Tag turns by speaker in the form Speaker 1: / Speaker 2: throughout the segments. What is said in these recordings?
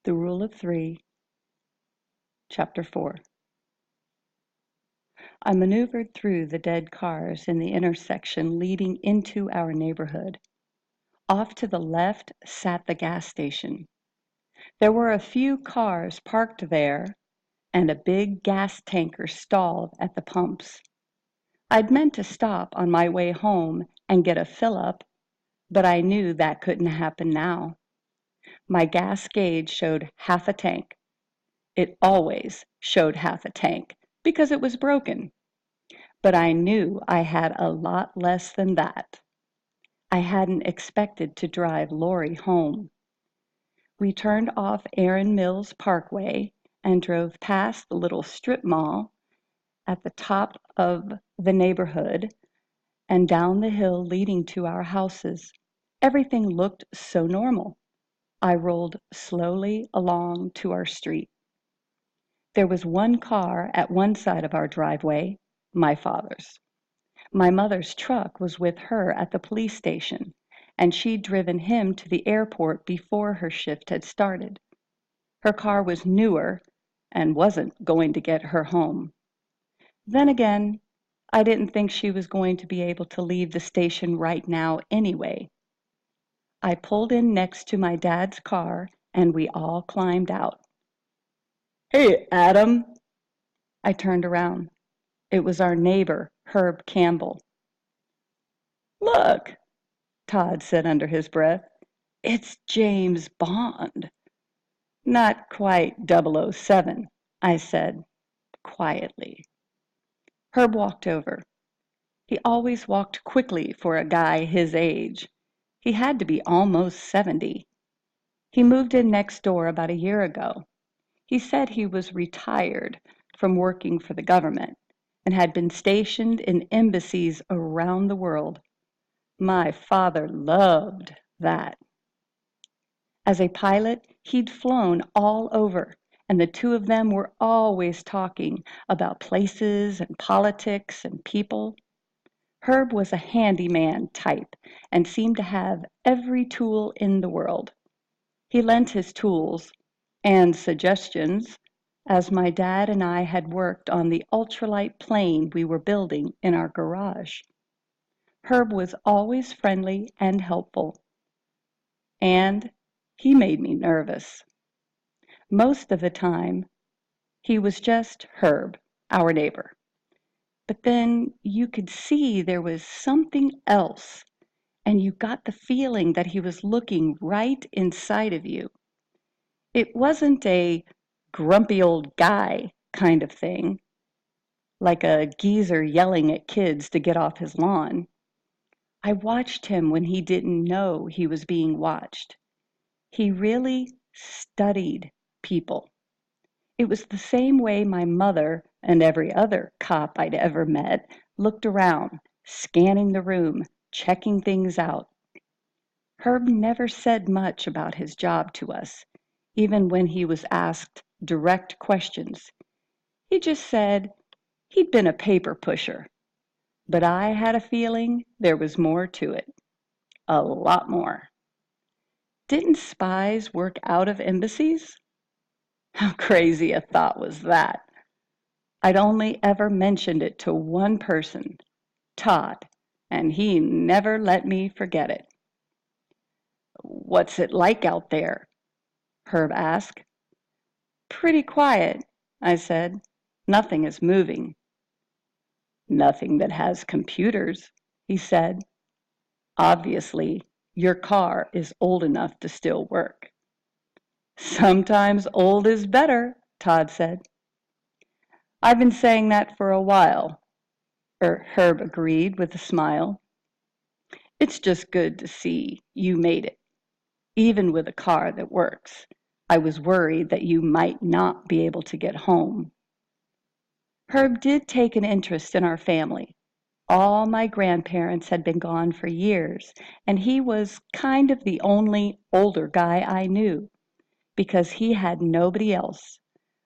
Speaker 1: The Rule of Three, Chapter 4. I maneuvered through the dead cars in the intersection leading into our neighborhood. Off to the left sat the gas station. There were a few cars parked there, and a big gas tanker stalled at the pumps. I'd meant to stop on my way home and get a fill-up, but I knew that couldn't happen now. My gas gauge showed half a tank. It always showed half a tank because it was broken. But I knew I had a lot less than that. I hadn't expected to drive Lori home. We turned off Erin Mills Parkway and drove past the little strip mall at the top of the neighborhood and down the hill leading to our houses. Everything looked so normal. I rolled slowly along to our street. There was one car at one side of our driveway, my father's. My mother's truck was with her at the police station, and she'd driven him to the airport before her shift had started. Her car was newer and wasn't going to get her home. Then again, I didn't think she was going to be able to leave the station right now anyway. I pulled in next to my dad's car, and we all climbed out. "Hey, Adam!" I turned around. It was our neighbor, Herb Campbell. "Look," Todd said under his breath. "It's James Bond." "Not quite 007, I said quietly. Herb walked over. He always walked quickly for a guy his age. He had to be almost 70. He moved in next door about a year ago. He said he was retired from working for the government and had been stationed in embassies around the world. My father loved that. As a pilot, he'd flown all over, and the two of them were always talking about places and politics and people. Herb was a handyman type and seemed to have every tool in the world. He lent his tools and suggestions as my dad and I had worked on the ultralight plane we were building in our garage. Herb was always friendly and helpful, and he made me nervous. Most of the time, he was just Herb, our neighbor. But then you could see there was something else, and you got the feeling that he was looking right inside of you. It wasn't a grumpy old guy kind of thing, like a geezer yelling at kids to get off his lawn. I watched him when he didn't know he was being watched. He really studied people. It was the same way my mother and every other cop I'd ever met looked around, scanning the room, checking things out. Herb never said much about his job to us, even when he was asked direct questions. He just said he'd been a paper pusher. But I had a feeling there was more to it. A lot more. Didn't spies work out of embassies? How crazy a thought was that? I'd only ever mentioned it to one person, Todd, and he never let me forget it. "What's it like out there?" Herb asked. "Pretty quiet," I said. "Nothing is moving." "Nothing that has computers," he said. "Obviously, your car is old enough to still work." "Sometimes old is better," Todd said. "I've been saying that for a while," Herb agreed with a smile. "It's just good to see you made it, even with a car that works. I was worried that you might not be able to get home." Herb did take an interest in our family. All my grandparents had been gone for years, and he was kind of the only older guy I knew, because he had nobody else.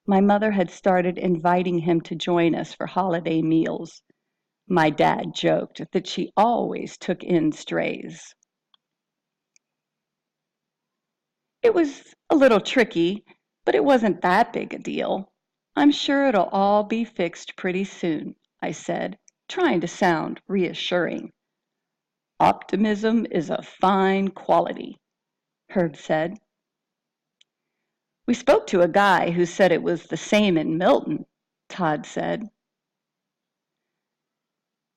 Speaker 1: My mother had started inviting him to join us for holiday meals. My dad joked that she always took in strays. It was a little tricky But it wasn't that big a deal. I'm sure it'll all be fixed pretty soon, I said, trying to sound reassuring. Optimism is a fine quality, Herb said. We spoke to a guy who said it was the same in Milton, Todd said.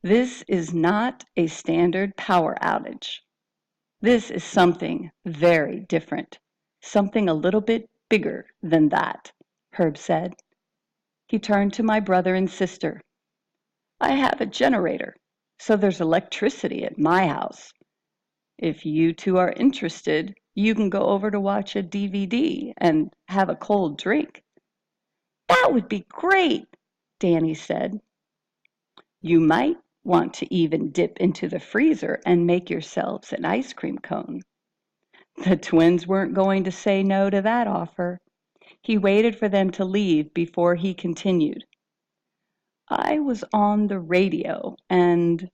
Speaker 1: This is not a standard power outage. This is something very different, something a little bit bigger than that, Herb said. He turned to my brother and sister. I have a generator, so there's electricity at my house. If you two are interested, you can go over to watch a DVD and have a cold drink. That would be great, Danny said. You might want to even dip into the freezer and make yourselves an ice cream cone. The twins weren't going to say no to that offer. He waited for them to leave before he continued. I was on the radio and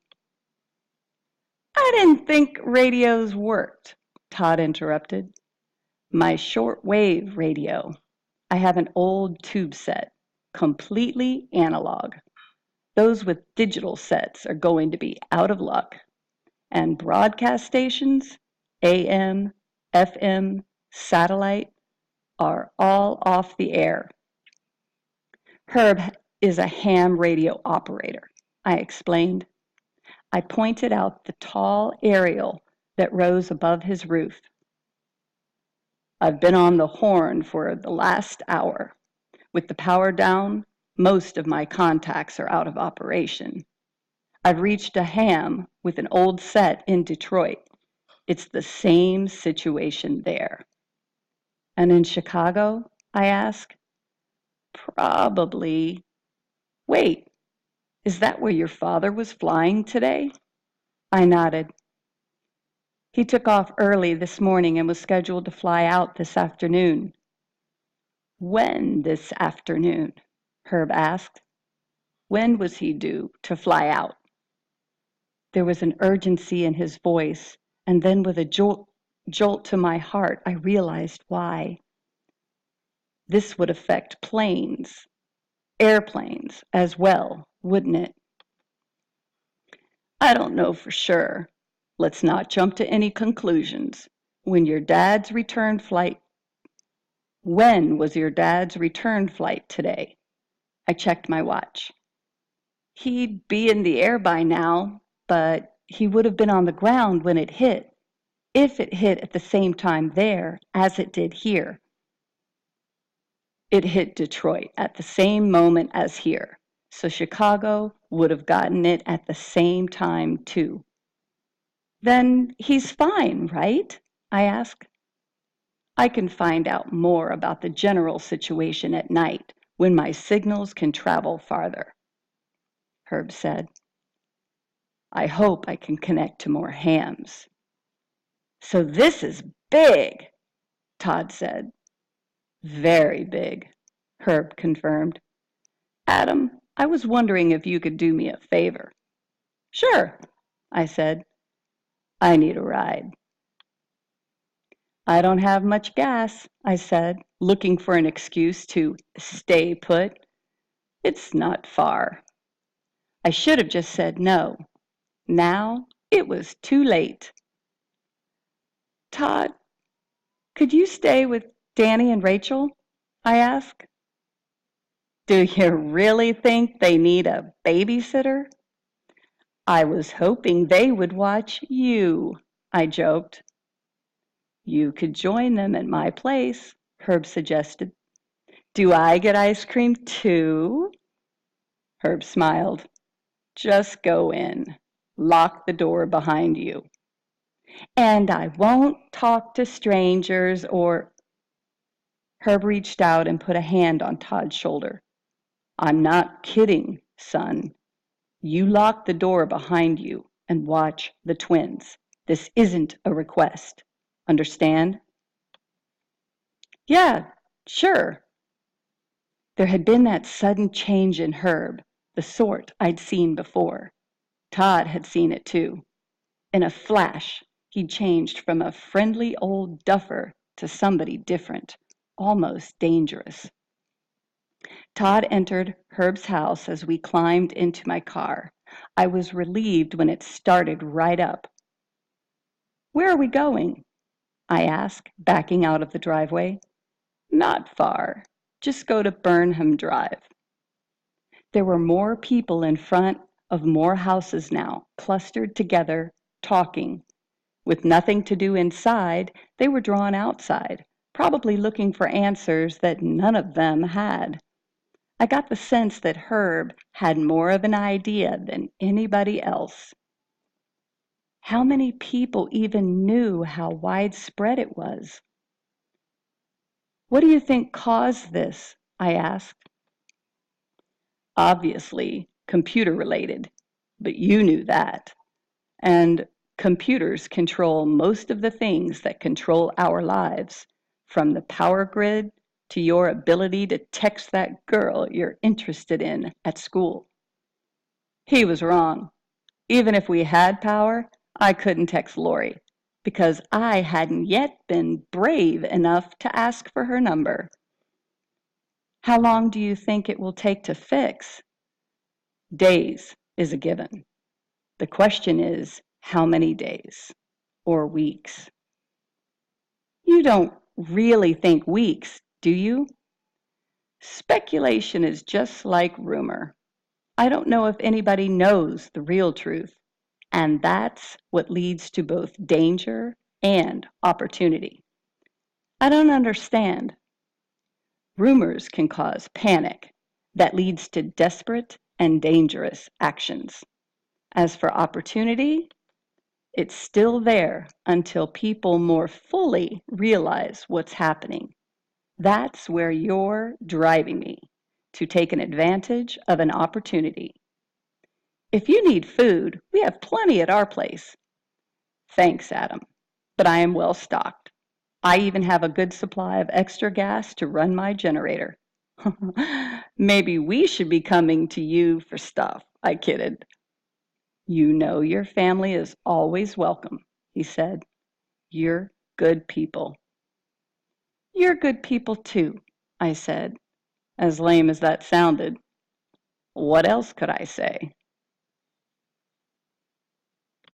Speaker 1: I didn't think radios worked, Todd interrupted. My shortwave radio. I have an old tube set, completely analog. Those with digital sets are going to be out of luck. And broadcast stations, AM, FM, satellite, are all off the air. Herb is a ham radio operator, I explained. I pointed out the tall aerial that rose above his roof. I've been on the horn for the last hour. With the power down, most of my contacts are out of operation. I've reached a ham with an old set in Detroit. It's the same situation there. And in Chicago? I asked. Probably. Wait, is that where your father was flying today? I nodded. He took off early this morning and was scheduled to fly out this afternoon. When this afternoon? Herb asked. When was he due to fly out? There was an urgency in his voice, and then with a jolt to my heart, I realized why. This would affect planes, airplanes as well, wouldn't it? I don't know for sure. Let's not jump to any conclusions. When was your dad's return flight today? I checked my watch. He'd be in the air by now, but he would have been on the ground when it hit, if it hit at the same time there as it did here. It hit Detroit at the same moment as here, so Chicago would have gotten it at the same time too. Then he's fine, right? I asked. I can find out more about the general situation at night when my signals can travel farther, Herb said. I hope I can connect to more hams. So this is big, Todd said. Very big, Herb confirmed. Adam, I was wondering if you could do me a favor. Sure, I said. I need a ride. I don't have much gas, I said, looking for an excuse to stay put. It's not far. I should have just said no. Now it was too late. Todd, could you stay with Danny and Rachel? I asked. Do you really think they need a babysitter? I was hoping they would watch you, I joked. You could join them at my place, Herb suggested. Do I get ice cream too? Herb smiled. Just go in. Lock the door behind you. And I won't talk to strangers or... Herb reached out and put a hand on Todd's shoulder. I'm not kidding, son. You lock the door behind you and watch the twins. This isn't a request. Understand? Yeah, sure. There had been that sudden change in Herb, the sort I'd seen before. Todd had seen it too. In a flash, he'd changed from a friendly old duffer to somebody different, almost dangerous. Todd entered Herb's house as we climbed into my car. I was relieved when it started right up. "Where are we going?" I asked, backing out of the driveway. "Not far. Just go to Burnham Drive." There were more people in front of more houses now, clustered together, talking. With nothing to do inside, they were drawn outside, probably looking for answers that none of them had. I got the sense that Herb had more of an idea than anybody else. How many people even knew how widespread it was? "What do you think caused this?" I asked. "Obviously, computer related, but you knew that. And computers control most of the things that control our lives, from the power grid to your ability to text that girl you're interested in at school." He was wrong. Even if we had power, I couldn't text Lori because I hadn't yet been brave enough to ask for her number. "How long do you think it will take to fix?" Days is a given. The question is, how many days or weeks? You don't really think weeks, do you? Speculation is just like rumor. I don't know if anybody knows the real truth, and that's what leads to both danger and opportunity. I don't understand. Rumors can cause panic that leads to desperate and dangerous actions. As for opportunity, it's still there until people more fully realize what's happening. That's where you're driving me, to take an advantage of an opportunity. If you need food, we have plenty at our place. Thanks, Adam, but I am well stocked. I even have a good supply of extra gas to run my generator. Maybe we should be coming to you for stuff, I kidded. "You know your family is always welcome," he said. "You're good people." "You're good people too," I said, as lame as that sounded. What else could I say?